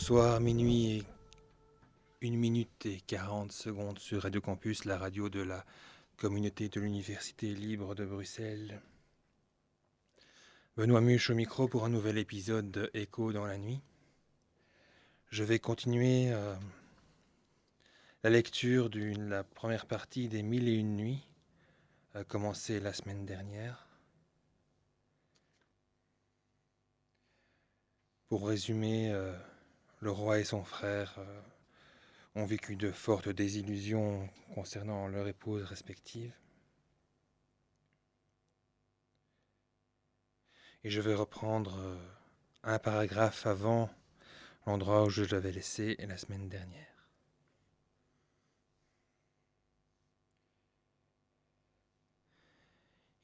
Bonsoir, minuit et 1 minute et 40 secondes sur Radio Campus, la radio de la communauté de l'Université libre de Bruxelles. Benoît Muche au micro pour un nouvel épisode de Écho dans la nuit. Je vais continuer la lecture de la première partie des 1001 nuits, commencée la semaine dernière. Pour résumer, le roi et son frère ont vécu de fortes désillusions concernant leurs épouses respectives. Et je vais reprendre un paragraphe avant l'endroit où je l'avais laissé la semaine dernière.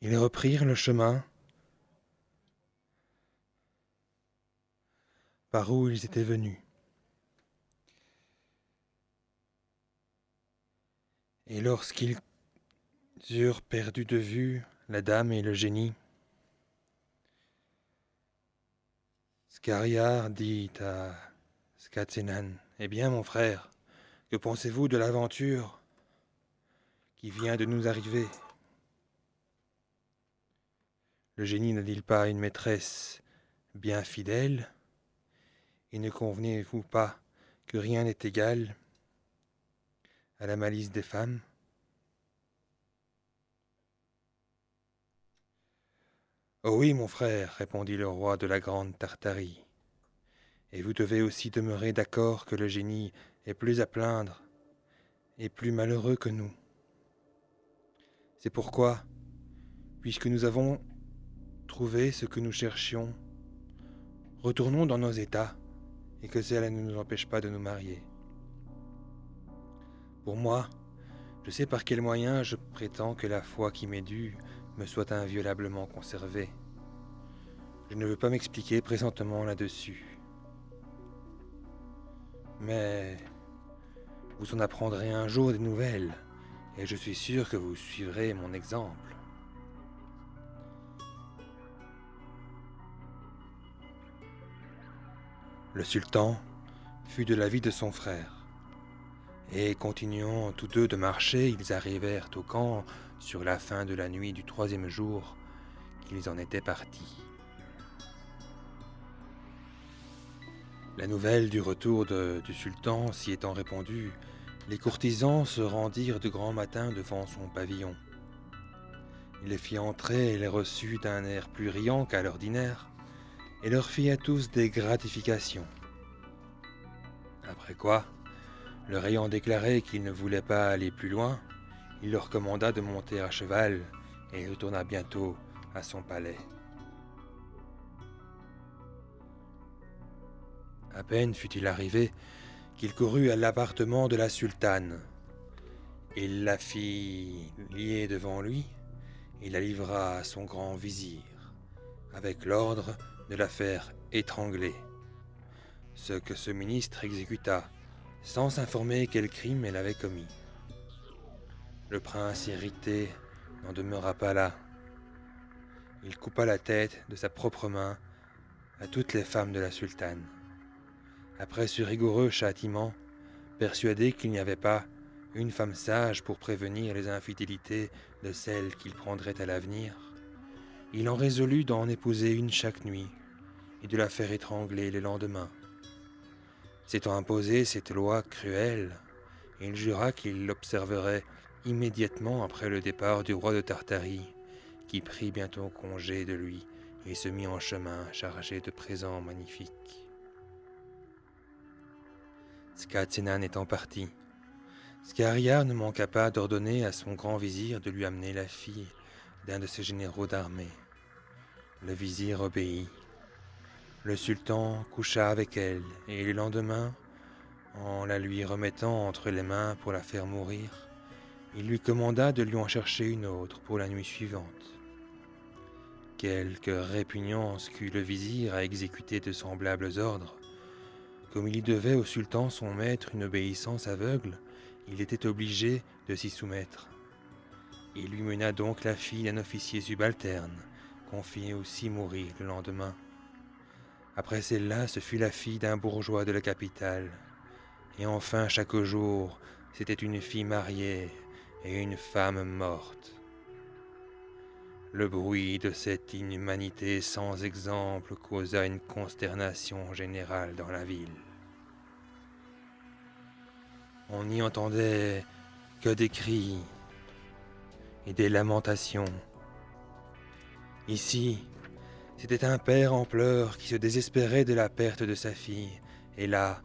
Ils reprirent le chemin par où ils étaient venus. Et lorsqu'ils eurent perdu de vue la dame et le génie, Scariar dit à Scatsenan, « Eh bien, mon frère, que pensez-vous de l'aventure qui vient de nous arriver ?» Le génie n'a-t-il pas une maîtresse bien fidèle? Et ne convenez-vous pas que rien n'est égal à la malice des femmes? « Oh oui, mon frère, répondit le roi de la Grande Tartarie, et vous devez aussi demeurer d'accord que le génie est plus à plaindre et plus malheureux que nous. C'est pourquoi, puisque nous avons trouvé ce que nous cherchions, retournons dans nos états, et que cela ne nous empêche pas de nous marier. Pour moi, je sais par quel moyen je prétends que la foi qui m'est due me soit inviolablement conservée. Je ne veux pas m'expliquer présentement là-dessus. Mais vous en apprendrez un jour des nouvelles, et je suis sûr que vous suivrez mon exemple. Le sultan fut de l'avis de son frère, et continuant tous deux de marcher, ils arrivèrent au camp sur la fin de la nuit du 3e jour qu'ils en étaient partis. La nouvelle du retour du sultan s'y étant répandue, les courtisans se rendirent de grand matin devant son pavillon. Il les fit entrer et les reçut d'un air plus riant qu'à l'ordinaire, et leur fit à tous des gratifications. Après quoi, leur ayant déclaré qu'il ne voulait pas aller plus loin, il leur commanda de monter à cheval et retourna bientôt à son palais. À peine fut-il arrivé qu'il courut à l'appartement de la sultane. Il la fit lier devant lui et la livra à son grand vizir, avec l'ordre de la faire étrangler. Ce que ce ministre exécuta, sans s'informer quel crime elle avait commis. Le prince irrité n'en demeura pas là. Il coupa la tête de sa propre main à toutes les femmes de la sultane. Après ce rigoureux châtiment, persuadé qu'il n'y avait pas une femme sage pour prévenir les infidélités de celles qu'il prendrait à l'avenir, il en résolut d'en épouser une chaque nuit et de la faire étrangler le lendemain. S'étant imposé cette loi cruelle, il jura qu'il l'observerait immédiatement après le départ du roi de Tartarie, qui prit bientôt congé de lui et se mit en chemin chargé de présents magnifiques. Scatsenan étant parti, Scariar ne manqua pas d'ordonner à son grand vizir de lui amener la fille d'un de ses généraux d'armée. Le vizir obéit. Le sultan coucha avec elle, et le lendemain, en la lui remettant entre les mains pour la faire mourir, il lui commanda de lui en chercher une autre pour la nuit suivante. Quelque répugnance qu'eut le vizir à exécuter de semblables ordres, comme il y devait au sultan son maître une obéissance aveugle, il était obligé de s'y soumettre. Il lui mena donc la fille d'un officier subalterne, qu'on fit aussi mourir le lendemain. Après celle-là, ce fut la fille d'un bourgeois de la capitale. Et enfin, chaque jour, c'était une fille mariée et une femme morte. Le bruit de cette inhumanité sans exemple causa une consternation générale dans la ville. On n'y entendait que des cris et des lamentations. Ici, c'était un père en pleurs qui se désespérait de la perte de sa fille, et là,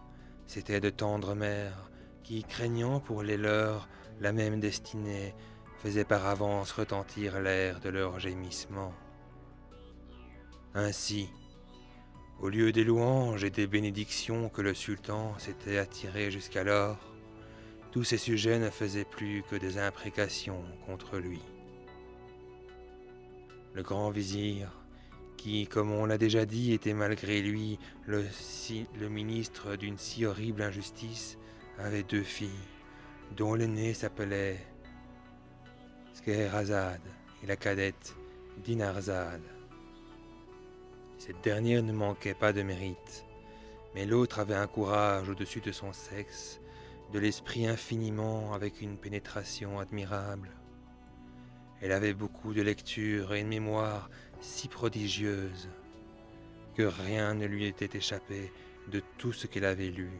c'étaient de tendres mères qui, craignant pour les leurs la même destinée, faisaient par avance retentir l'air de leurs gémissements. Ainsi, au lieu des louanges et des bénédictions que le sultan s'était attirées jusqu'alors, tous ses sujets ne faisaient plus que des imprécations contre lui. Le grand vizir, qui, comme on l'a déjà dit, était malgré lui le ministre d'une si horrible injustice, avait 2 filles, dont l'aînée s'appelait Scheherazade et la cadette Dinarzade. Cette dernière ne manquait pas de mérite, mais l'autre avait un courage au-dessus de son sexe, de l'esprit infiniment avec une pénétration admirable. Elle avait beaucoup de lecture et une mémoire si prodigieuse que rien ne lui était échappé de tout ce qu'elle avait lu.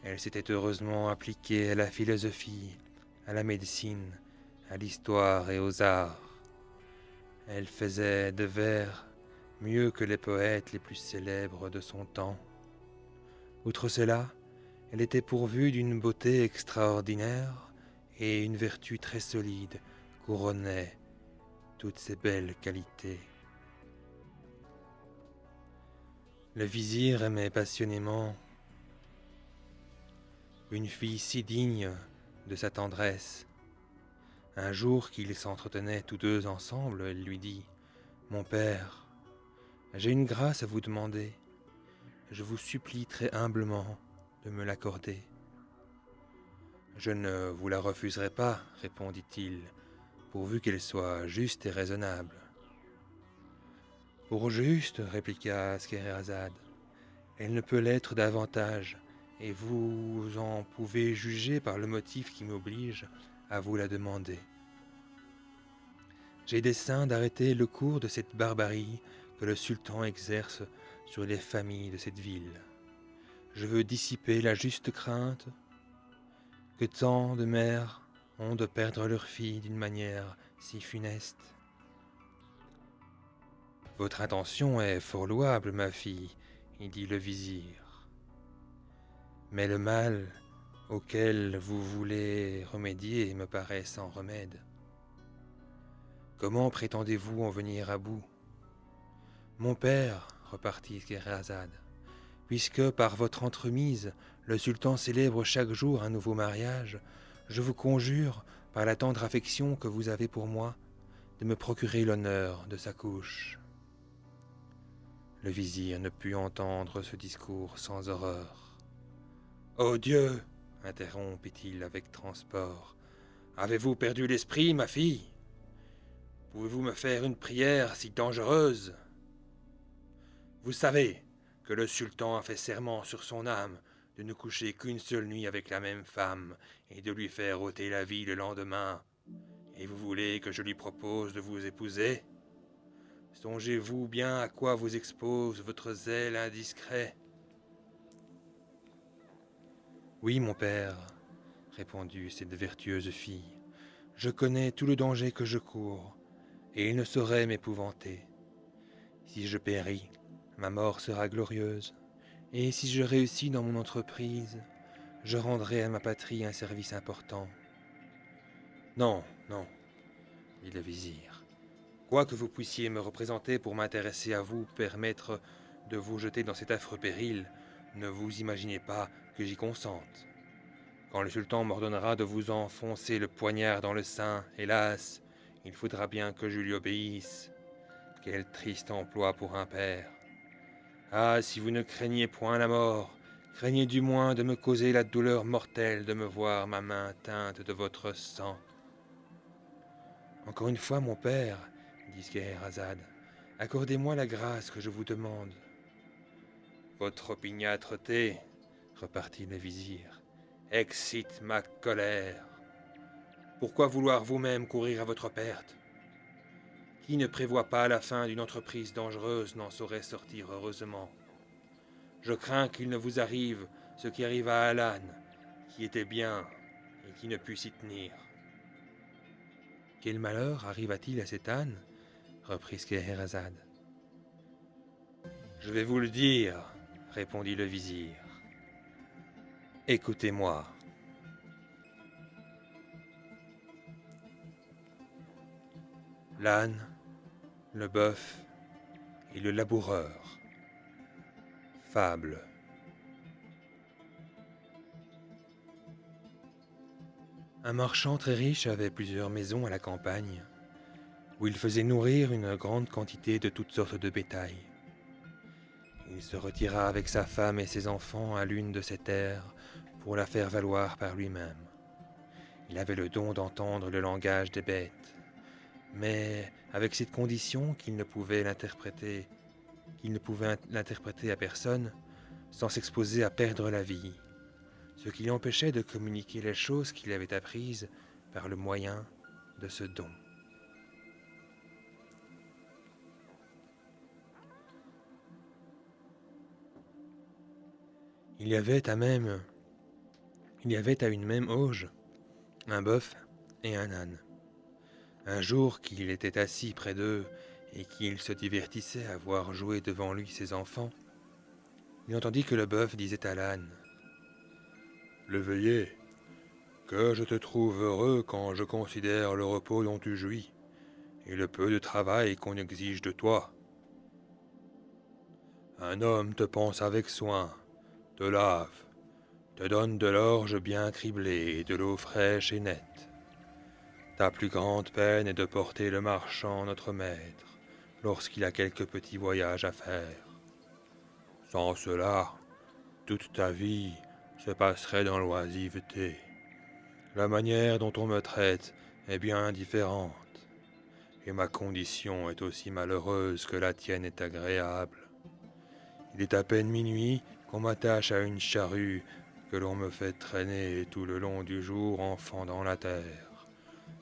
Elle s'était heureusement appliquée à la philosophie, à la médecine, à l'histoire et aux arts. Elle faisait de vers mieux que les poètes les plus célèbres de son temps. Outre cela, elle était pourvue d'une beauté extraordinaire et une vertu très solide couronnait toutes ces belles qualités. Le vizir aimait passionnément une fille si digne de sa tendresse. Un jour qu'ils s'entretenaient tous deux ensemble, elle lui dit « Mon père, j'ai une grâce à vous demander. Je vous supplie très humblement de me l'accorder. » « Je ne vous la refuserai pas, répondit-il, pourvu qu'elle soit juste et raisonnable. »« Pour juste, répliqua Scheherazade, elle ne peut l'être davantage, et vous en pouvez juger par le motif qui m'oblige à vous la demander. J'ai dessein d'arrêter le cours de cette barbarie que le sultan exerce sur les familles de cette ville. Je veux dissiper la juste crainte que tant de mères ont de perdre leurs filles d'une manière si funeste. Votre intention est fort louable, ma fille, dit le vizir. Mais le mal auquel vous voulez remédier me paraît sans remède. Comment prétendez-vous en venir à bout? Mon père, repartit Scheherazade, puisque par votre entremise, le sultan célèbre chaque jour un nouveau mariage, je vous conjure, par la tendre affection que vous avez pour moi, de me procurer l'honneur de sa couche. Le vizir ne put entendre ce discours sans horreur. « Ô Dieu !» interrompit-il avec transport. « Avez-vous perdu l'esprit, ma fille? Pouvez-vous me faire une prière si dangereuse? Vous savez que le sultan a fait serment sur son âme de ne coucher qu'une seule nuit avec la même femme et de lui faire ôter la vie le lendemain. Et vous voulez que je lui propose de vous épouser? Songez-vous bien à quoi vous expose votre zèle indiscret. » « Oui, mon père, répondit cette vertueuse fille, je connais tout le danger que je cours, et il ne saurait m'épouvanter. Si je péris, ma mort sera glorieuse, et si je réussis dans mon entreprise, je rendrai à ma patrie un service important. Non, non, dit le vizir. Quoi que vous puissiez me représenter pour m'intéresser à vous, permettre de vous jeter dans cet affreux péril, ne vous imaginez pas que j'y consente. Quand le sultan m'ordonnera de vous enfoncer le poignard dans le sein, hélas, il faudra bien que je lui obéisse. Quel triste emploi pour un père. Ah, si vous ne craignez point la mort, craignez du moins de me causer la douleur mortelle de me voir ma main teinte de votre sang. Encore une fois, mon père, dit Scheherazade, accordez-moi la grâce que je vous demande. Votre opiniâtreté, repartit le vizir, excite ma colère. Pourquoi vouloir vous-même courir à votre perte? Qui ne prévoit pas la fin d'une entreprise dangereuse n'en saurait sortir heureusement. Je crains qu'il ne vous arrive ce qui arriva à Alan, qui était bien et qui ne put s'y tenir. Quel malheur arriva-t-il à cet âne? Reprit Scheherazade. Je vais vous le dire, répondit le vizir. Écoutez-moi. L'âne, le bœuf et le laboureur. Fable. Un marchand très riche avait plusieurs maisons à la campagne, où il faisait nourrir une grande quantité de toutes sortes de bétail. Il se retira avec sa femme et ses enfants à l'une de ces terres pour la faire valoir par lui-même. Il avait le don d'entendre le langage des bêtes, mais avec cette condition qu'il ne pouvait l'interpréter à personne sans s'exposer à perdre la vie, ce qui l'empêchait de communiquer les choses qu'il avait apprises par le moyen de ce don. Il y avait à une même auge un bœuf et un âne. Un jour qu'il était assis près d'eux et qu'il se divertissait à voir jouer devant lui ses enfants, il entendit que le bœuf disait à l'âne : « L'éveillé, que je te trouve heureux quand je considère le repos dont tu jouis et le peu de travail qu'on exige de toi. Un homme te pense avec soin, te lave, te donne de l'orge bien criblée et de l'eau fraîche et nette. Ta plus grande peine est de porter le marchand notre maître lorsqu'il a quelques petits voyages à faire. Sans cela, toute ta vie se passerait dans l'oisiveté. La manière dont on me traite est bien différente, et ma condition est aussi malheureuse que la tienne est agréable. Il est à peine minuit qu'on m'attache à une charrue que l'on me fait traîner tout le long du jour en fendant la terre,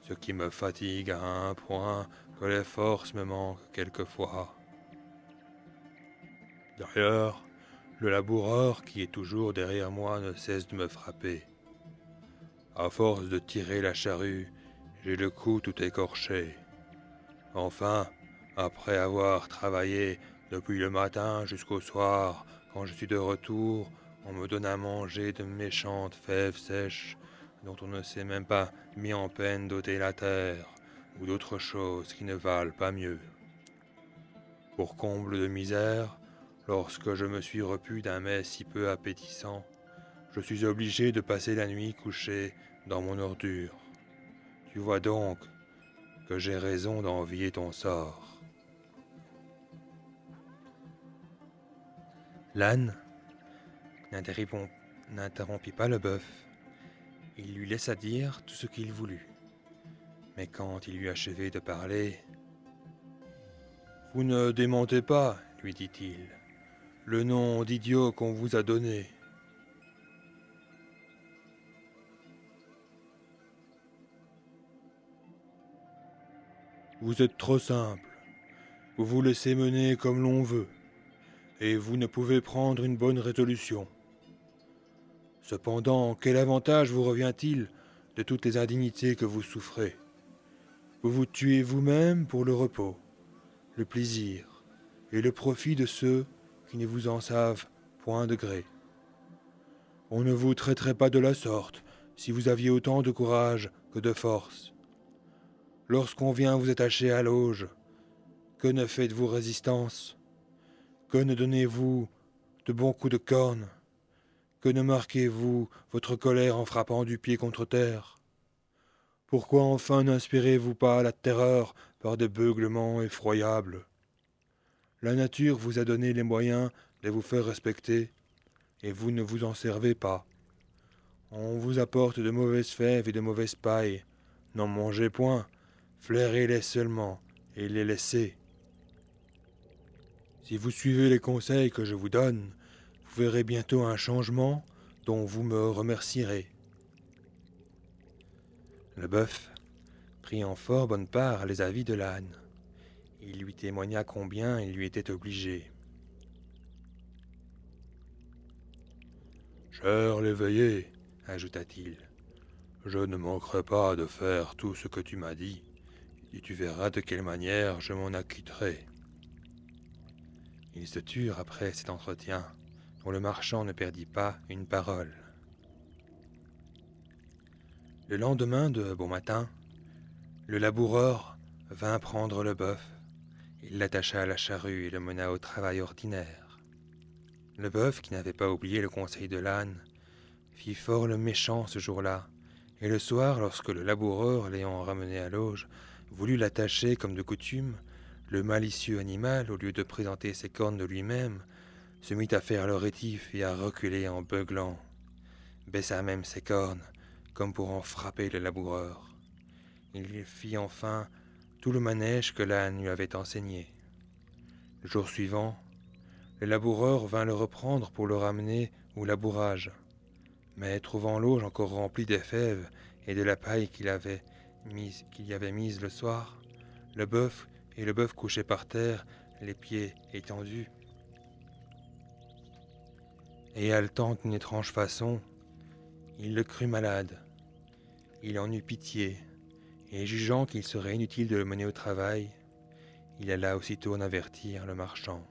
ce qui me fatigue à un point que les forces me manquent quelquefois. D'ailleurs, le laboureur qui est toujours derrière moi ne cesse de me frapper. À force de tirer la charrue, j'ai le cou tout écorché. Enfin, après avoir travaillé depuis le matin jusqu'au soir, quand je suis de retour, on me donne à manger de méchantes fèves sèches dont on ne s'est même pas mis en peine d'ôter la terre, ou d'autres choses qui ne valent pas mieux. Pour comble de misère, lorsque je me suis repu d'un mets si peu appétissant, je suis obligé de passer la nuit couché dans mon ordure. Tu vois donc que j'ai raison d'envier ton sort. L'âne n'interrompit pas le bœuf. Il lui laissa dire tout ce qu'il voulut. Mais quand il eut achevé de parler, « Vous ne démentez pas, lui dit-il, le nom d'idiot qu'on vous a donné. Vous êtes trop simple, vous vous laissez mener comme l'on veut, et vous ne pouvez prendre une bonne résolution. Cependant, quel avantage vous revient-il de toutes les indignités que vous souffrez? Vous vous tuez vous-même pour le repos, le plaisir et le profit de ceux qui ne vous en savent point de gré. On ne vous traiterait pas de la sorte si vous aviez autant de courage que de force. Lorsqu'on vient vous attacher à l'auge, que ne faites-vous résistance? Que ne donnez-vous de bons coups de corne? Que ne marquez-vous votre colère en frappant du pied contre terre? Pourquoi enfin n'inspirez-vous pas la terreur par des beuglements effroyables? La nature vous a donné les moyens de vous faire respecter, et vous ne vous en servez pas. On vous apporte de mauvaises fèves et de mauvaises pailles. N'en mangez point, flairez-les seulement, et les laissez. Si vous suivez les conseils que je vous donne, verrez bientôt un changement dont vous me remercierez. » Le bœuf prit en fort bonne part les avis de l'âne. Il lui témoigna combien il lui était obligé. « Cher l'éveillé, ajouta-t-il, je ne manquerai pas de faire tout ce que tu m'as dit, et tu verras de quelle manière je m'en acquitterai. » Ils se turent après cet entretien, dont le marchand ne perdit pas une parole. Le lendemain de bon matin, le laboureur vint prendre le bœuf. Il l'attacha à la charrue et le mena au travail ordinaire. Le bœuf, qui n'avait pas oublié le conseil de l'âne, fit fort le méchant ce jour-là, et le soir, lorsque le laboureur, l'ayant ramené à l'auge, voulut l'attacher comme de coutume, le malicieux animal, au lieu de présenter ses cornes de lui-même, se mit à faire le rétif et à reculer en beuglant, baissa même ses cornes, comme pour en frapper le laboureur. Il fit enfin tout le manège que l'âne lui avait enseigné. Le jour suivant, le laboureur vint le reprendre pour le ramener au labourage. Mais trouvant l'auge encore remplie des fèves et de la paille qu'il y avait mise le soir, le bœuf couchait par terre, les pieds étendus, et haletant d'une étrange façon, il le crut malade. Il en eut pitié, et jugeant qu'il serait inutile de le mener au travail, il alla aussitôt en avertir le marchand.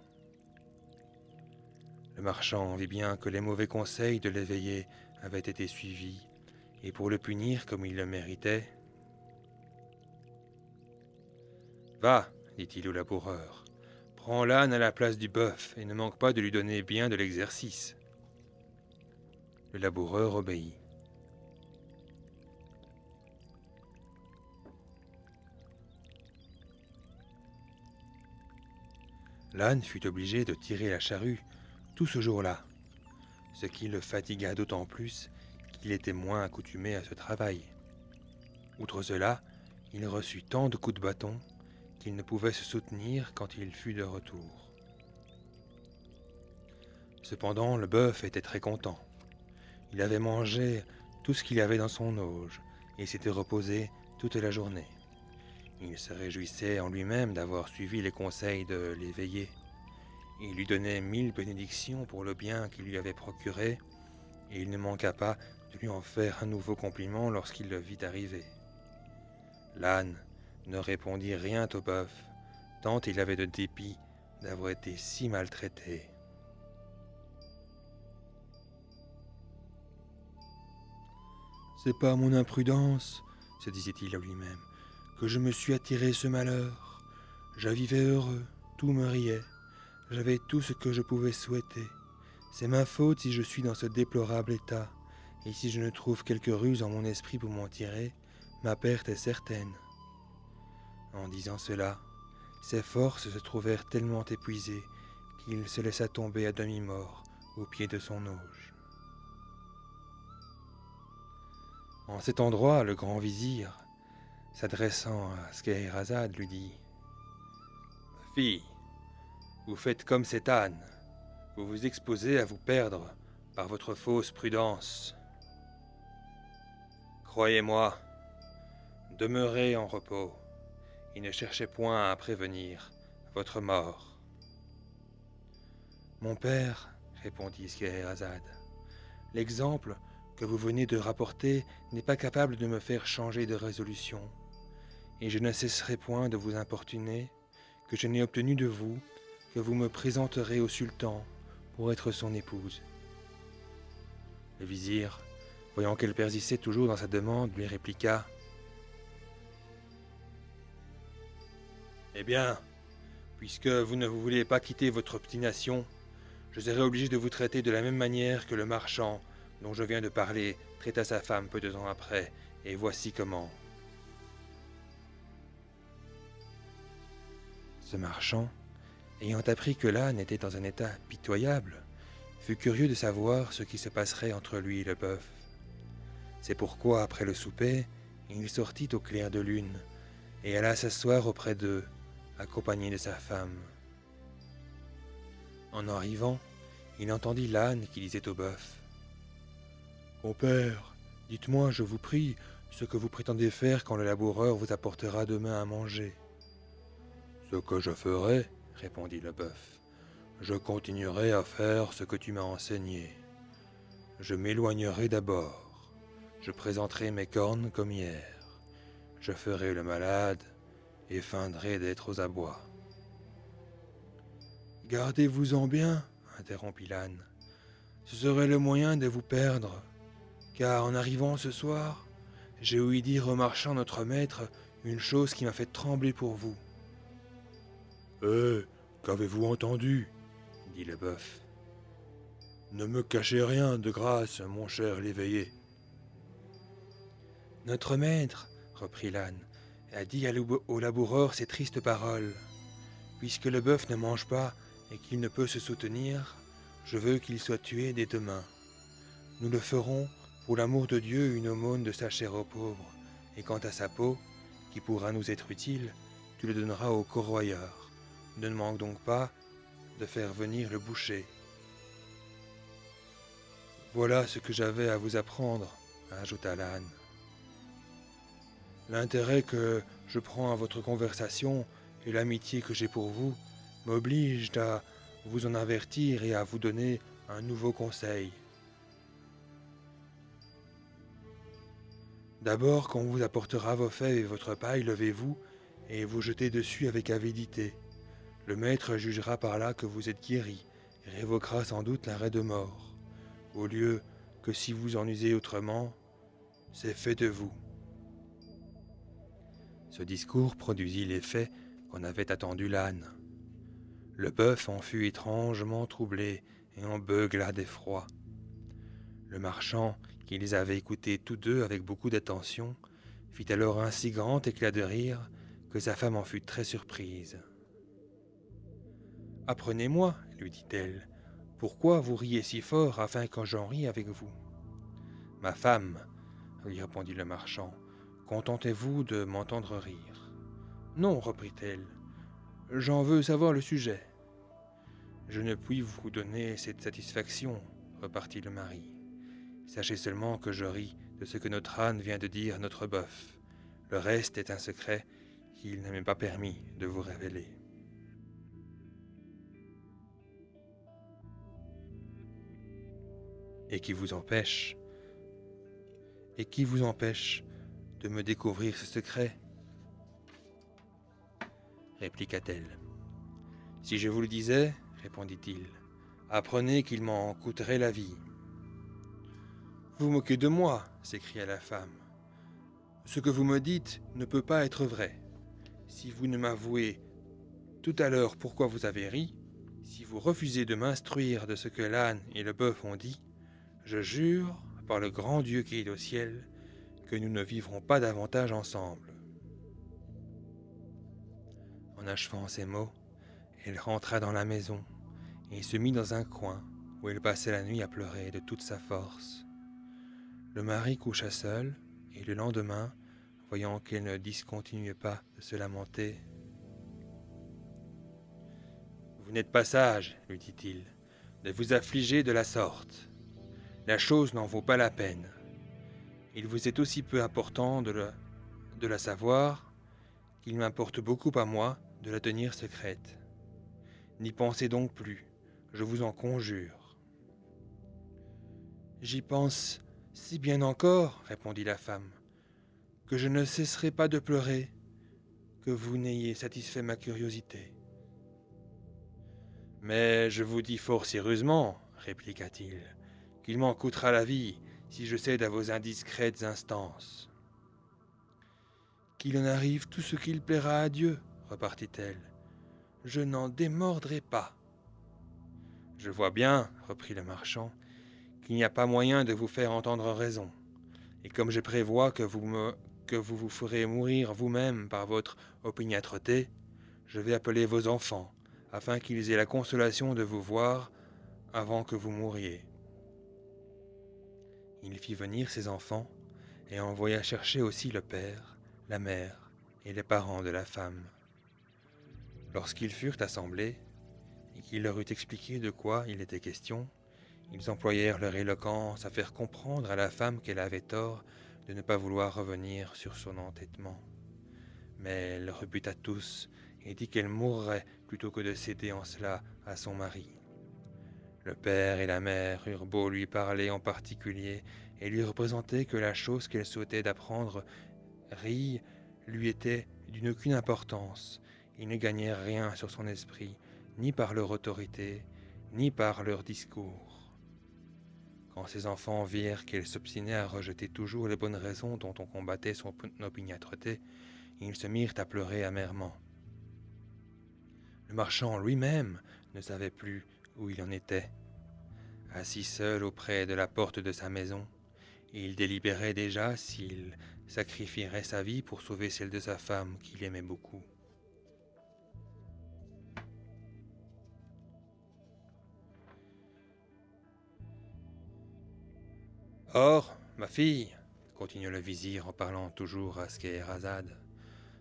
Le marchand vit bien que les mauvais conseils de l'éveillé avaient été suivis, et pour le punir comme il le méritait, « Va, dit-il au laboureur, prends l'âne à la place du bœuf, et ne manque pas de lui donner bien de l'exercice. » Le laboureur obéit. L'âne fut obligé de tirer la charrue tout ce jour-là, ce qui le fatigua d'autant plus qu'il était moins accoutumé à ce travail. Outre cela, il reçut tant de coups de bâton qu'il ne pouvait se soutenir quand il fut de retour. Cependant, le bœuf était très content. Il avait mangé tout ce qu'il y avait dans son auge et s'était reposé toute la journée. Il se réjouissait en lui-même d'avoir suivi les conseils de l'éveillé. Il lui donnait 1000 bénédictions pour le bien qu'il lui avait procuré, et il ne manqua pas de lui en faire un nouveau compliment lorsqu'il le vit arriver. L'âne ne répondit rien au bœuf, tant il avait de dépit d'avoir été si maltraité. « C'est par mon imprudence, se disait-il à lui-même, que je me suis attiré ce malheur. Je vivais heureux, tout me riait, j'avais tout ce que je pouvais souhaiter. C'est ma faute si je suis dans ce déplorable état, et si je ne trouve quelque ruse en mon esprit pour m'en tirer, ma perte est certaine. » En disant cela, ses forces se trouvèrent tellement épuisées qu'il se laissa tomber à demi-mort au pied de son auge. En cet endroit, le grand vizir, s'adressant à Scheherazade, lui dit : « Ma fille, vous faites comme cet âne, vous vous exposez à vous perdre par votre fausse prudence. Croyez-moi, demeurez en repos et ne cherchez point à prévenir votre mort. » « Mon père, répondit Scheherazade, l'exemple que vous venez de rapporter n'est pas capable de me faire changer de résolution, et je ne cesserai point de vous importuner que je n'ai obtenu de vous que vous me présenterez au sultan pour être son épouse. » Le vizir, voyant qu'elle persistait toujours dans sa demande, lui répliqua : « Eh bien, puisque vous ne voulez pas quitter votre obstination, je serai obligé de vous traiter de la même manière que le marchand dont je viens de parler traita sa femme peu de temps après, et voici comment. » Ce marchand, ayant appris que l'âne était dans un état pitoyable, fut curieux de savoir ce qui se passerait entre lui et le bœuf. C'est pourquoi, après le souper, il sortit au clair de lune et alla s'asseoir auprès d'eux, accompagné de sa femme. En arrivant, il entendit l'âne qui disait au bœuf : « Compère, dites-moi, je vous prie, ce que vous prétendez faire quand le laboureur vous apportera demain à manger. » « Ce que je ferai, répondit le bœuf, je continuerai à faire ce que tu m'as enseigné. Je m'éloignerai d'abord, je présenterai mes cornes comme hier, je ferai le malade et feindrai d'être aux abois. »« Gardez-vous-en bien, interrompit l'âne, ce serait le moyen de vous perdre, car en arrivant ce soir, j'ai ouï dire au marchand notre maître une chose qui m'a fait trembler pour vous. »« Qu'avez-vous entendu ? » dit le bœuf. « Ne me cachez rien de grâce, mon cher l'éveillé. »« Notre maître, reprit l'âne, a dit au laboureur ces tristes paroles. Puisque le bœuf ne mange pas et qu'il ne peut se soutenir, je veux qu'il soit tué dès demain. Nous le ferons, pour l'amour de Dieu, une aumône de sa chair aux pauvres, et quant à sa peau, qui pourra nous être utile, tu le donneras au corroyeur. Ne manque donc pas de faire venir le boucher. »« Voilà ce que j'avais à vous apprendre, ajouta l'âne. L'intérêt que je prends à votre conversation et l'amitié que j'ai pour vous m'obligent à vous en avertir et à vous donner un nouveau conseil. D'abord, quand on vous apportera vos fèves et votre paille, levez-vous et vous jetez dessus avec avidité. Le maître jugera par là que vous êtes guéri et révoquera sans doute l'arrêt de mort, au lieu que si vous en usez autrement, c'est fait de vous. » Ce discours produisit l'effet qu'en avait attendu l'âne. Le bœuf en fut étrangement troublé et en beugla d'effroi. Le marchand, qui les avait écoutés tous deux avec beaucoup d'attention, fit alors un si grand éclat de rire que sa femme en fut très surprise. « Apprenez-moi, lui dit-elle, pourquoi vous riez si fort afin que j'en rie avec vous. »« Ma femme, lui répondit le marchand, contentez-vous de m'entendre rire. »« Non, reprit-elle, j'en veux savoir le sujet. »« Je ne puis vous donner cette satisfaction, repartit le mari. Sachez seulement que je ris de ce que notre âne vient de dire à notre bœuf. Le reste est un secret qu'il ne m'est pas permis de vous révéler. » Et qui vous empêche de me découvrir ce secret ? Répliqua-t-elle. Si je vous le disais, répondit-il, apprenez qu'il m'en coûterait la vie. Vous moquez de moi, s'écria la femme. Ce que vous me dites ne peut pas être vrai. Si vous ne m'avouez tout à l'heure pourquoi vous avez ri, si vous refusez de m'instruire de ce que l'âne et le bœuf ont dit, je jure, par le grand Dieu qui est au ciel, que nous ne vivrons pas davantage ensemble. En achevant ces mots, elle rentra dans la maison et se mit dans un coin où elle passait la nuit à pleurer de toute sa force. Le mari coucha seul et le lendemain, voyant qu'elle ne discontinuait pas de se lamenter, « Vous n'êtes pas sage, lui dit-il, de vous affliger de la sorte. La chose n'en vaut pas la peine. Il vous est aussi peu important de la savoir qu'il m'importe beaucoup à moi de la tenir secrète. N'y pensez donc plus, je vous en conjure. »« J'y pense si bien encore, répondit la femme, que je ne cesserai pas de pleurer, que vous n'ayez satisfait ma curiosité. »« Mais je vous dis fort sérieusement, répliqua-t-il, qu'il m'en coûtera la vie si je cède à vos indiscrètes instances. »« Qu'il en arrive tout ce qu'il plaira à Dieu, repartit-elle. Je n'en démordrai pas. »« Je vois bien, reprit le marchand, qu'il n'y a pas moyen de vous faire entendre raison. Et comme je prévois que vous vous ferez mourir vous-même par votre opiniâtreté, je vais appeler vos enfants, afin qu'ils aient la consolation de vous voir avant que vous mouriez. » Il fit venir ses enfants et envoya chercher aussi le père, la mère et les parents de la femme. Lorsqu'ils furent assemblés, et qu'il leur eut expliqué de quoi il était question, ils employèrent leur éloquence à faire comprendre à la femme qu'elle avait tort de ne pas vouloir revenir sur son entêtement. Mais elle rebuta tous et dit qu'elle mourrait plutôt que de céder en cela à son mari. Le père et la mère eurent beau lui parler en particulier et lui représenter que la chose qu'elle souhaitait d'apprendre lui était d'une aucune importance. Ils ne gagnèrent rien sur son esprit, ni par leur autorité, ni par leur discours. Quand ses enfants virent qu'elle s'obstinait à rejeter toujours les bonnes raisons dont on combattait son opiniâtreté, ils se mirent à pleurer amèrement. Le marchand lui-même ne savait plus où il en était. Assis seul auprès de la porte de sa maison, il délibérait déjà s'il sacrifierait sa vie pour sauver celle de sa femme qu'il aimait beaucoup. Or, ma fille, continua le vizir en parlant toujours à Scheherazade,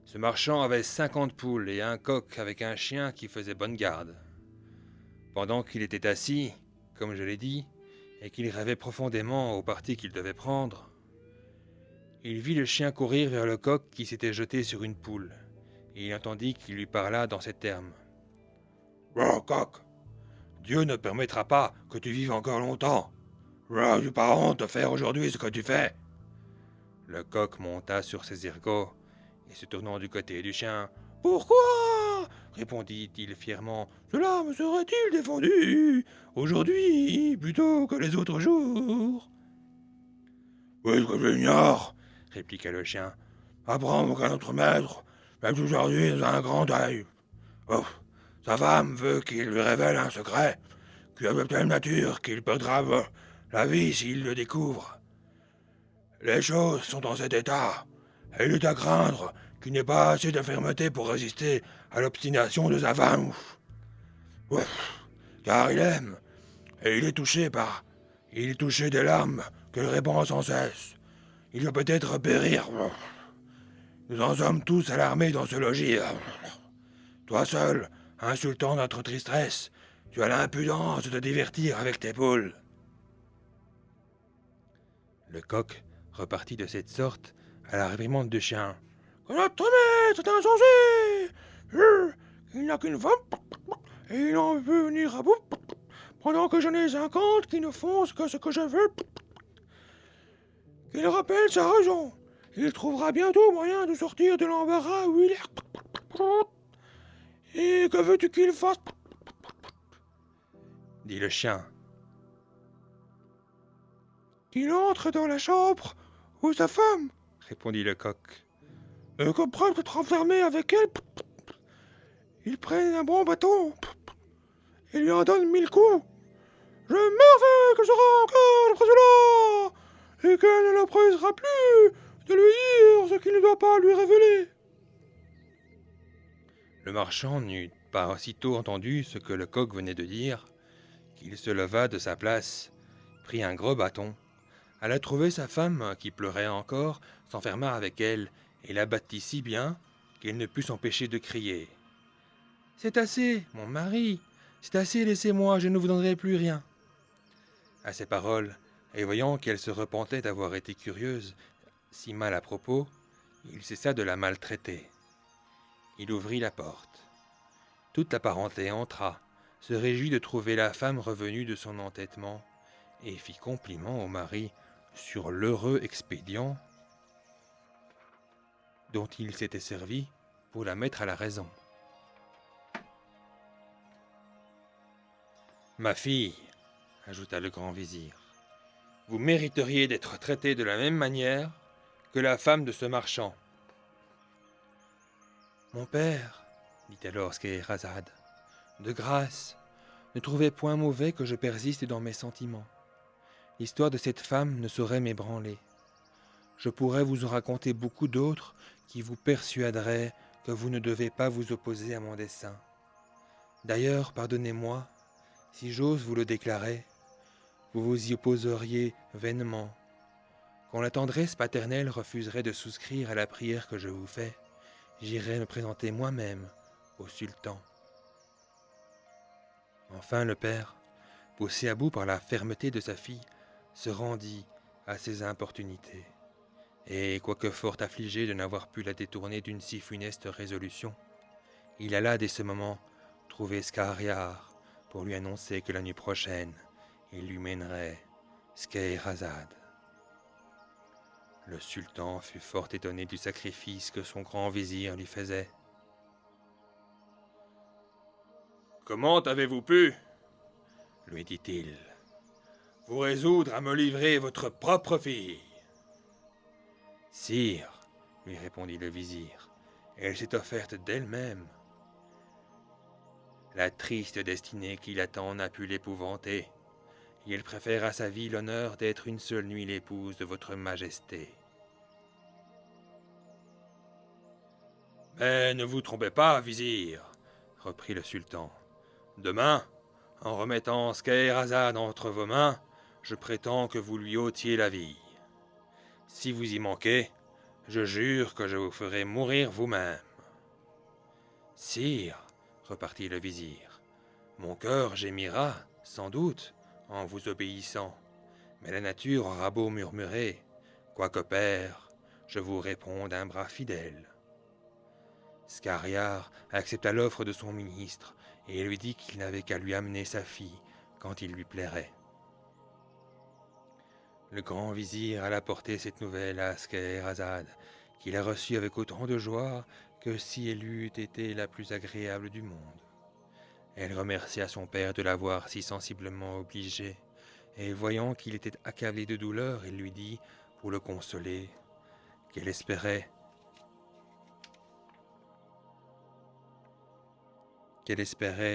ce marchand avait 50 poules et un coq avec un chien qui faisait bonne garde. Pendant qu'il était assis, comme je l'ai dit, et qu'il rêvait profondément au parti qu'il devait prendre, il vit le chien courir vers le coq qui s'était jeté sur une poule, et il entendit qu'il lui parla dans ces termes. « Oh, coq, Dieu ne permettra pas que tu vives encore longtemps. J'ai pas honte de faire aujourd'hui ce que tu fais. » Le coq monta sur ses ergots, et se tournant du côté du chien, « Pourquoi ?» répondit-il fièrement, « Cela me serait-il défendu aujourd'hui plutôt que les autres jours ?» « Oui, que je l'ignore, » répliqua le chien. « Apprends qu'un autre maître est aujourd'hui dans un grand deuil. Oh, sa femme veut qu'il lui révèle un secret qui est de telle nature qu'il perdra la vie s'il le découvre. Les choses sont dans cet état, et il est à craindre qu'il n'ait pas assez de fermeté pour résister à l'obstination de sa femme. Car il aime, et il est touché des larmes qu'elle répand sans cesse. Il va peut-être périr. Nous en sommes tous alarmés dans ce logis. Toi seul, insultant notre tristesse, tu as l'impudence de te divertir avec tes poules. » Le coq repartit de cette sorte à la réprimande du chien. « Que notre maître est insensé. Il n'a qu'une femme, et il en veut venir à bout, pendant que j'en ai 50 qui ne font que ce que je veux. Qu'il rappelle sa raison. Il trouvera bientôt moyen de sortir de l'embarras où il est. Et que veux-tu qu'il fasse ?» dit le chien. « Qu'il entre dans la chambre où sa femme, répondit le coq, et qu'après être enfermé avec elle, il prenne un bon bâton et lui en donne 1000 coups. Je m'en qu'elle sera encore après cela, et qu'elle ne l'emprisera plus de lui dire ce qu'il ne doit pas lui révéler. » Le marchand n'eut pas aussitôt entendu ce que le coq venait de dire, qu'il se leva de sa place, prit un gros bâton, alla trouver sa femme qui pleurait encore, s'enferma avec elle et la battit si bien qu'elle ne put s'empêcher de crier. « C'est assez, mon mari, c'est assez, laissez-moi, je ne vous donnerai plus rien. » À ces paroles, et voyant qu'elle se repentait d'avoir été curieuse, si mal à propos, il cessa de la maltraiter. Il ouvrit la porte. Toute la parenté entra, se réjouit de trouver la femme revenue de son entêtement, et fit compliment au mari sur l'heureux expédient dont il s'était servi pour la mettre à la raison. « Ma fille, ajouta le grand vizir, vous mériteriez d'être traitée de la même manière que la femme de ce marchand. » « Mon père, dit alors Scheherazade, de grâce, ne trouvez point mauvais que je persiste dans mes sentiments. L'histoire de cette femme ne saurait m'ébranler. Je pourrais vous en raconter beaucoup d'autres qui vous persuaderaient que vous ne devez pas vous opposer à mon dessein. D'ailleurs, pardonnez-moi, si j'ose vous le déclarer, vous vous y opposeriez vainement. Quand la tendresse paternelle refuserait de souscrire à la prière que je vous fais, j'irai me présenter moi-même au sultan. Enfin le père, poussé à bout par la fermeté de sa fille, se rendit à ses importunités. Et quoique fort affligé de n'avoir pu la détourner d'une si funeste résolution, il alla dès ce moment trouver Scariar pour lui annoncer que la nuit prochaine, il lui mènerait Scheherazade. Le sultan fut fort étonné du sacrifice que son grand vizir lui faisait. « Comment avez-vous pu, lui dit-il, vous résoudre à me livrer votre propre fille ?»« Sire, lui répondit le vizir, elle s'est offerte d'elle-même. La triste destinée qui l'attend n'a pu l'épouvanter, et elle préfère à sa vie l'honneur d'être une seule nuit l'épouse de votre majesté. » « Mais ne vous trompez pas, vizir, reprit le sultan. Demain, en remettant Scheherazade entre vos mains, je prétends que vous lui ôtiez la vie. Si vous y manquez, je jure que je vous ferai mourir vous-même. »« Sire, repartit le vizir, mon cœur gémira, sans doute, en vous obéissant, mais la nature aura beau murmurer, quoique père, je vous réponds d'un bras fidèle. » Scariar accepta l'offre de son ministre et lui dit qu'il n'avait qu'à lui amener sa fille quand il lui plairait. Le grand vizir alla porter cette nouvelle à Scheherazade, qui la reçut avec autant de joie que si elle eût été la plus agréable du monde. Elle remercia son père de l'avoir si sensiblement obligé, et voyant qu'il était accablé de douleur, elle lui dit, pour le consoler, qu'elle espérait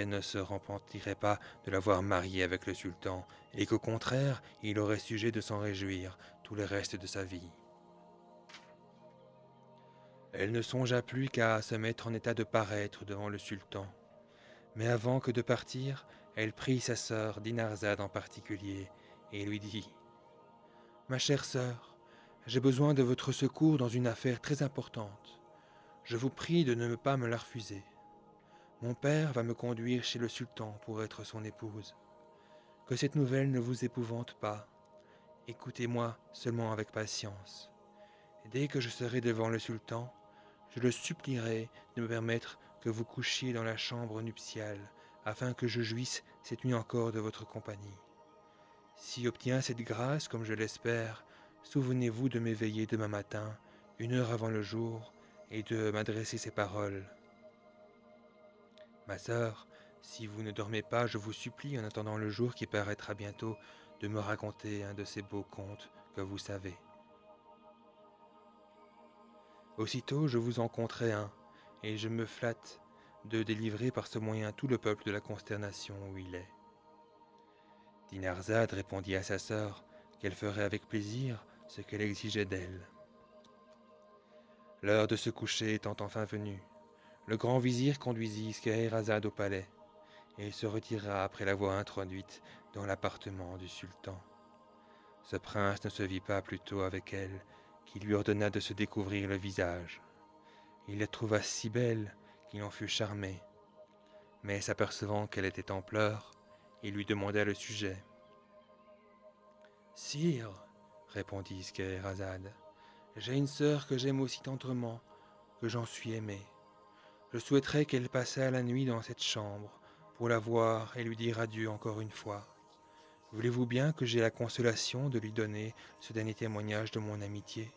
ne se repentirait pas de l'avoir marié avec le sultan, et qu'au contraire, il aurait sujet de s'en réjouir tout le reste de sa vie. Elle ne songea plus qu'à se mettre en état de paraître devant le sultan. Mais avant que de partir, elle prit sa sœur Dinarzade en particulier, et lui dit « Ma chère sœur, j'ai besoin de votre secours dans une affaire très importante. Je vous prie de ne pas me la refuser. Mon père va me conduire chez le sultan pour être son épouse. Que cette nouvelle ne vous épouvante pas. Écoutez-moi seulement avec patience. Dès que je serai devant le sultan, je le supplierai de me permettre que vous couchiez dans la chambre nuptiale, afin que je jouisse cette nuit encore de votre compagnie. S'il obtient cette grâce, comme je l'espère, souvenez-vous de m'éveiller demain matin, 1 heure avant le jour, et de m'adresser ces paroles. Ma sœur, si vous ne dormez pas, je vous supplie, en attendant le jour qui paraîtra bientôt, de me raconter un de ces beaux contes que vous savez. Aussitôt, je vous en conterai un, et je me flatte de délivrer par ce moyen tout le peuple de la consternation où il est. Dinarzade répondit à sa sœur qu'elle ferait avec plaisir ce qu'elle exigeait d'elle. L'heure de se coucher étant enfin venue, le grand vizir conduisit Scheherazade au palais et se retira après l'avoir introduite dans l'appartement du sultan. Ce prince ne se vit pas plutôt avec elle, qui lui ordonna de se découvrir le visage. Il la trouva si belle qu'il en fut charmé, mais s'apercevant qu'elle était en pleurs, il lui demanda le sujet. « Sire, répondit Scheherazade, j'ai une sœur que j'aime aussi tendrement que j'en suis aimé. Je souhaiterais qu'elle passât la nuit dans cette chambre pour la voir et lui dire adieu encore une fois. Voulez-vous bien que j'aie la consolation de lui donner ce dernier témoignage de mon amitié ?»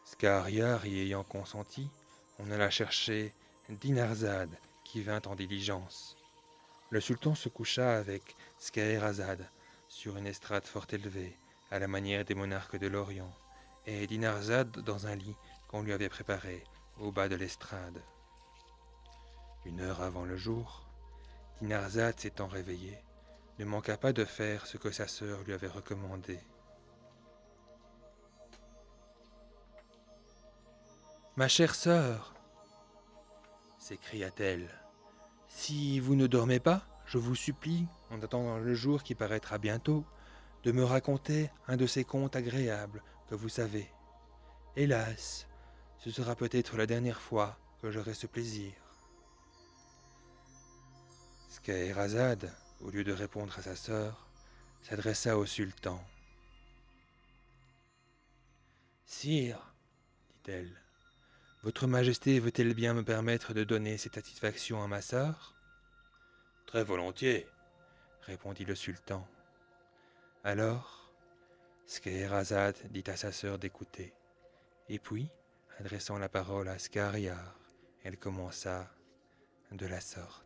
Scariar y ayant consenti, on alla chercher Dinarzade qui vint en diligence. Le sultan se coucha avec Scheherazade sur une estrade fort élevée, à la manière des monarques de l'Orient, et Dinarzade dans un lit qu'on lui avait préparé au bas de l'estrade. 1 heure avant le jour, Dinarzade s'étant réveillée, ne manqua pas de faire ce que sa sœur lui avait recommandé. « Ma chère sœur, s'écria-t-elle, si vous ne dormez pas, je vous supplie, en attendant le jour qui paraîtra bientôt, de me raconter un de ces contes agréables que vous savez. Hélas, ce sera peut-être la dernière fois que j'aurai ce plaisir. » Scheherazade, au lieu de répondre à sa sœur, s'adressa au sultan. « Sire, dit-elle, votre majesté veut-elle bien me permettre de donner cette satisfaction à ma sœur ?»« Très volontiers, répondit le sultan. Alors, Scheherazade dit à sa sœur d'écouter, et puis, adressant la parole à Schahriar, elle commença de la sorte.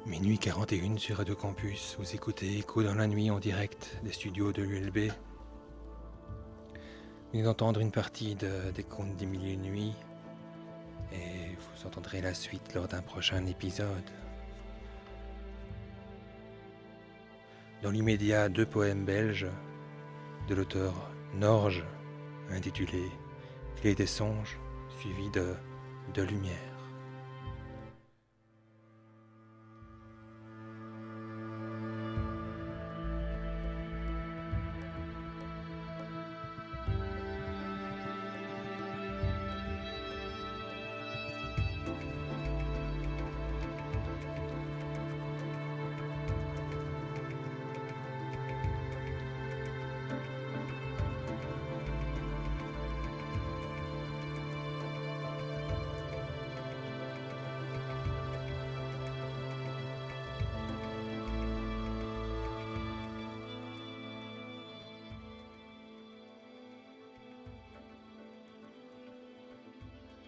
Minuit 41 sur Radio Campus, vous écoutez Écho dans la nuit en direct des studios de l'ULB. Vous venez d'entendre une partie des Contes des Mille et une Nuits et vous entendrez la suite lors d'un prochain épisode. Dans l'immédiat, 2 poèmes belges de l'auteur Norge, intitulé Clé des songes, suivi de lumière.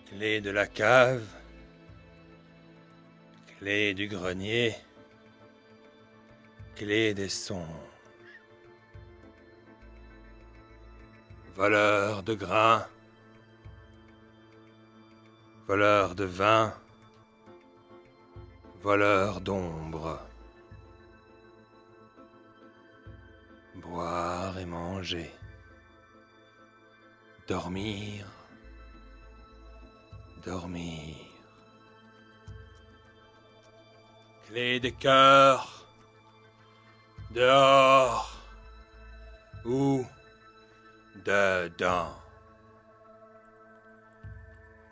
Clé de la cave, clé du grenier, clé des songes. Voleur de grains, voleur de vin, voleur d'ombre. Boire et manger, dormir, dormir. Clé des cœurs, dehors ou dedans.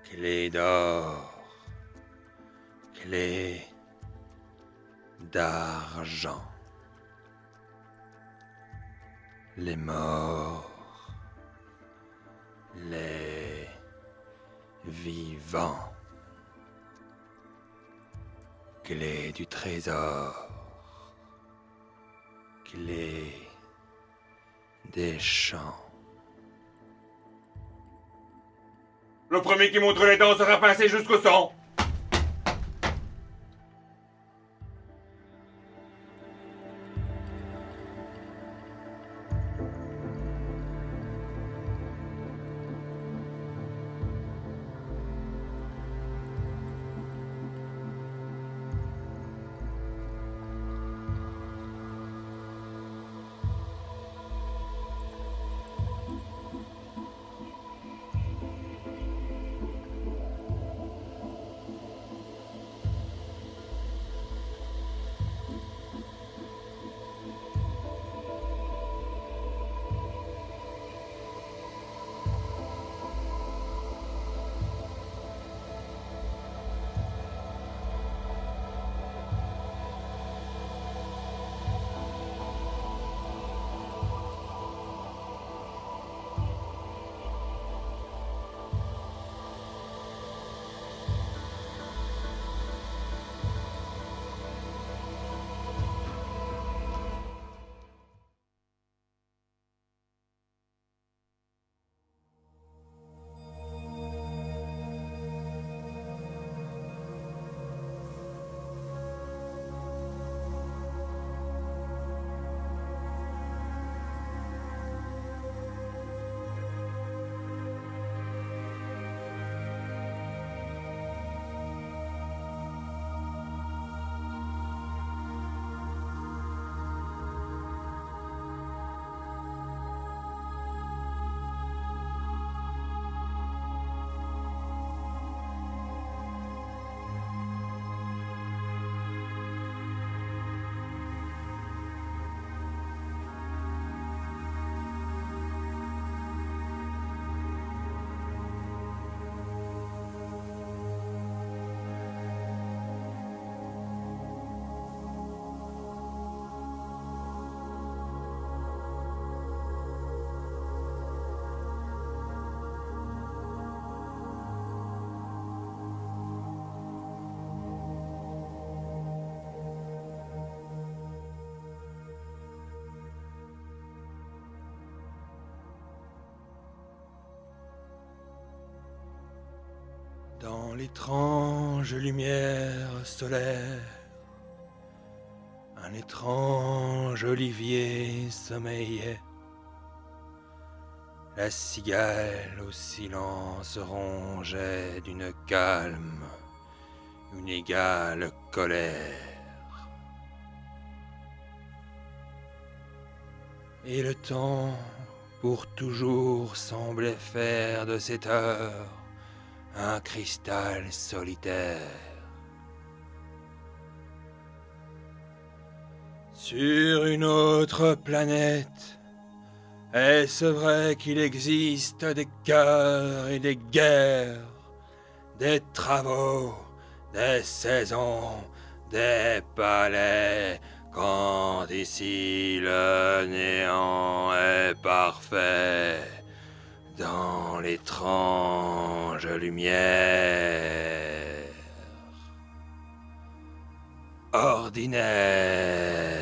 Clé d'or, clé d'argent. Les morts, les vivants. Clé du trésor, clé des champs. Le premier qui montre les dents sera pincé jusqu'au sang. Dans l'étrange lumière solaire, un étrange olivier sommeillait. La cigale au silence rongeait d'une calme, une égale colère. Et le temps pour toujours sembler faire de cette heure un cristal solitaire. Sur une autre planète, est-ce vrai qu'il existe des cœurs et des guerres, des travaux, des saisons, des palais, quand ici le néant est parfait, dans l'étrange lumière ordinaire.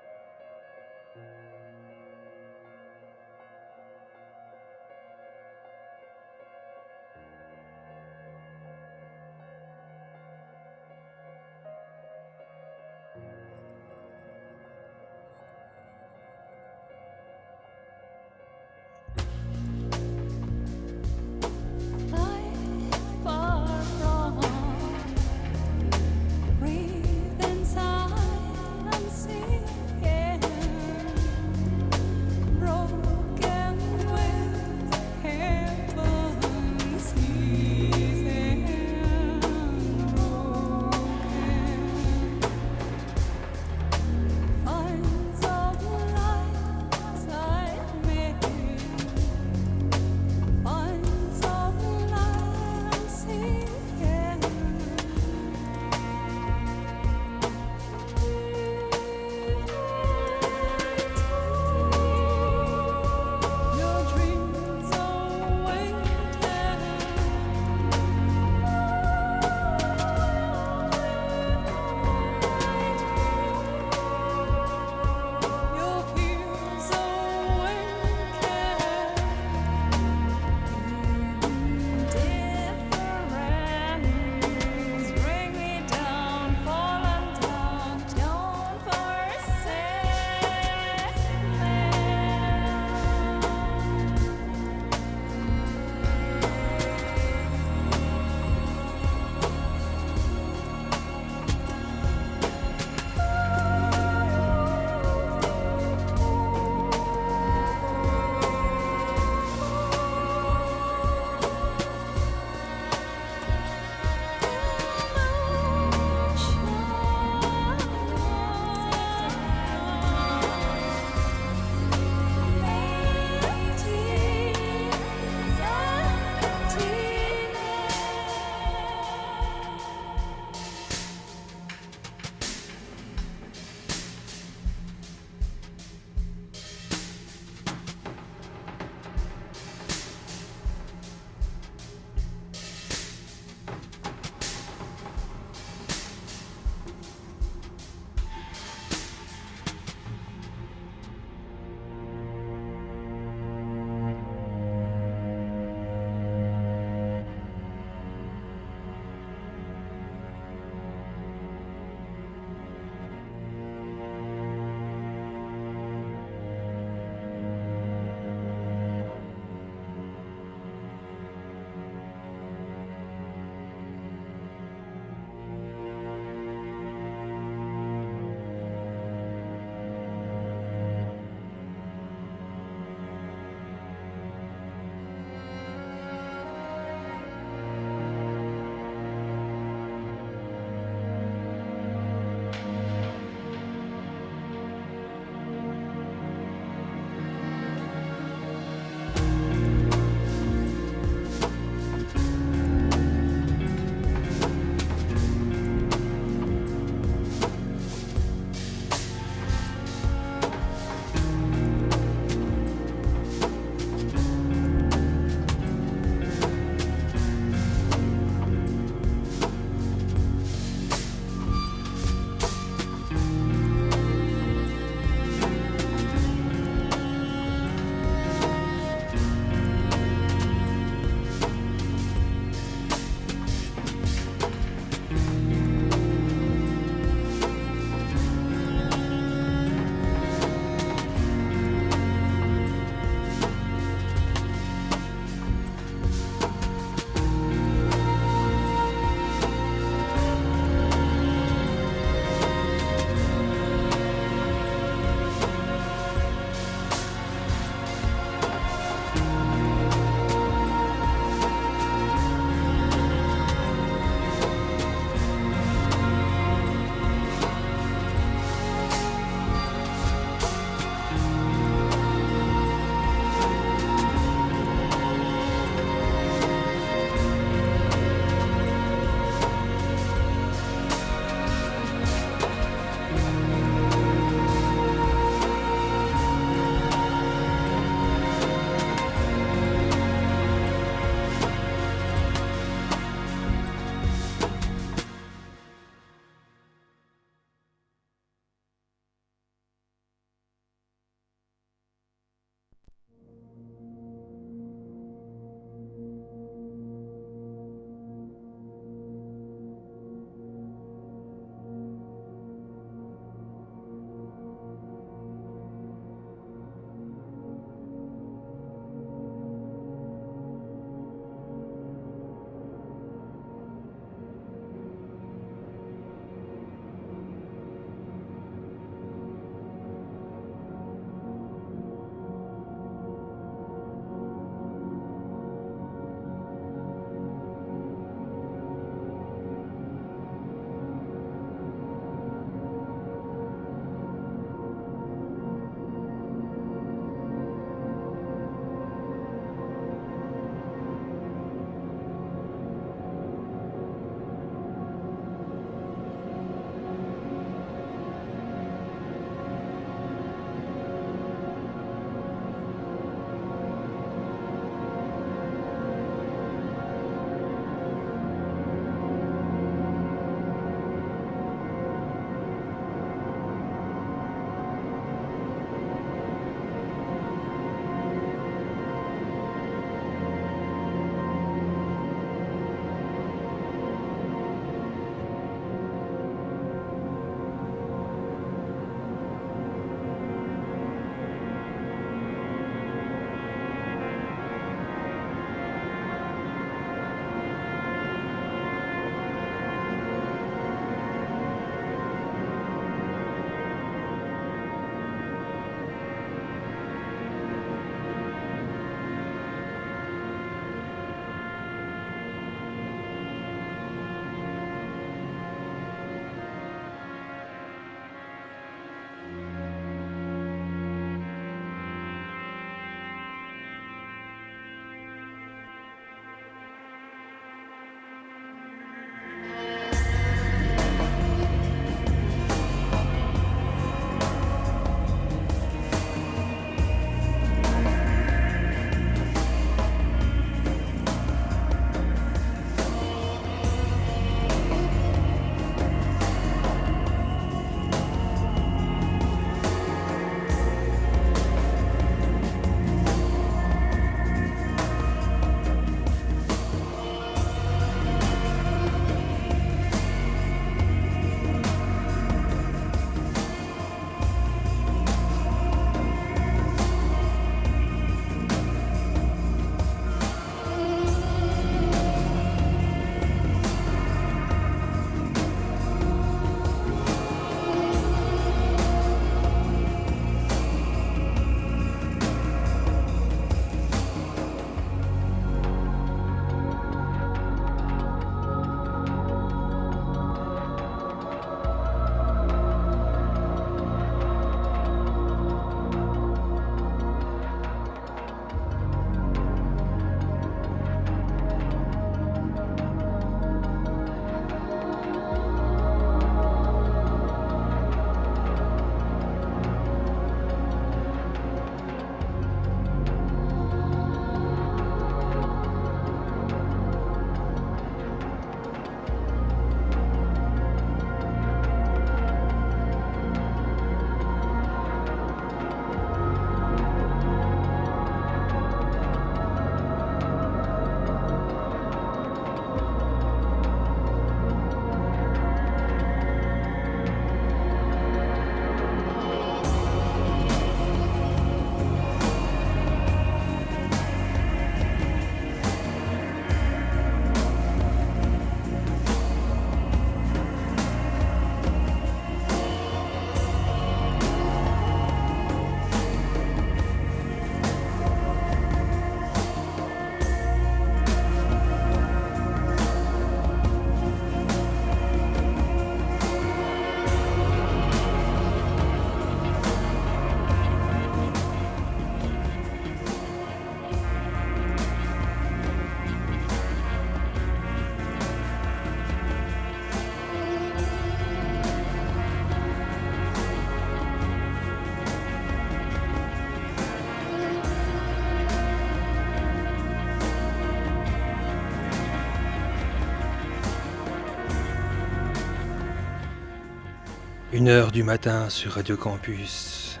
1h du matin sur Radio Campus.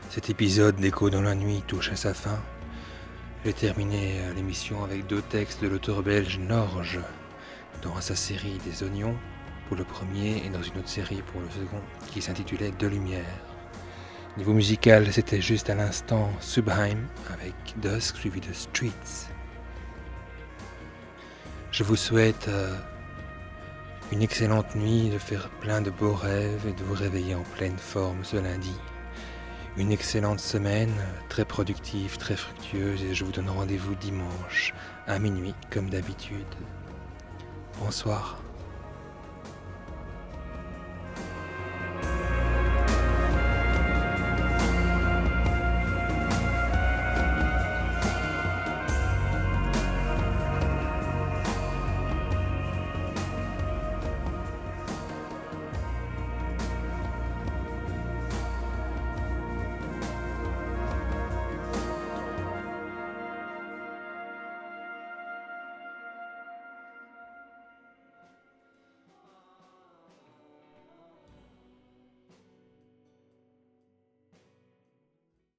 Cet épisode d'Écho dans la nuit touche à sa fin. J'ai terminé l'émission avec 2 textes de l'auteur belge Norge dans sa série des oignons pour le premier et dans une autre série pour le second qui s'intitulait De lumière. Niveau musical, c'était juste à l'instant Subheim avec Dusk suivi de Streets. Je vous souhaite une excellente nuit, de faire plein de beaux rêves et de vous réveiller en pleine forme ce lundi. Une excellente semaine, très productive, très fructueuse, et je vous donne rendez-vous dimanche à minuit comme d'habitude. Bonsoir.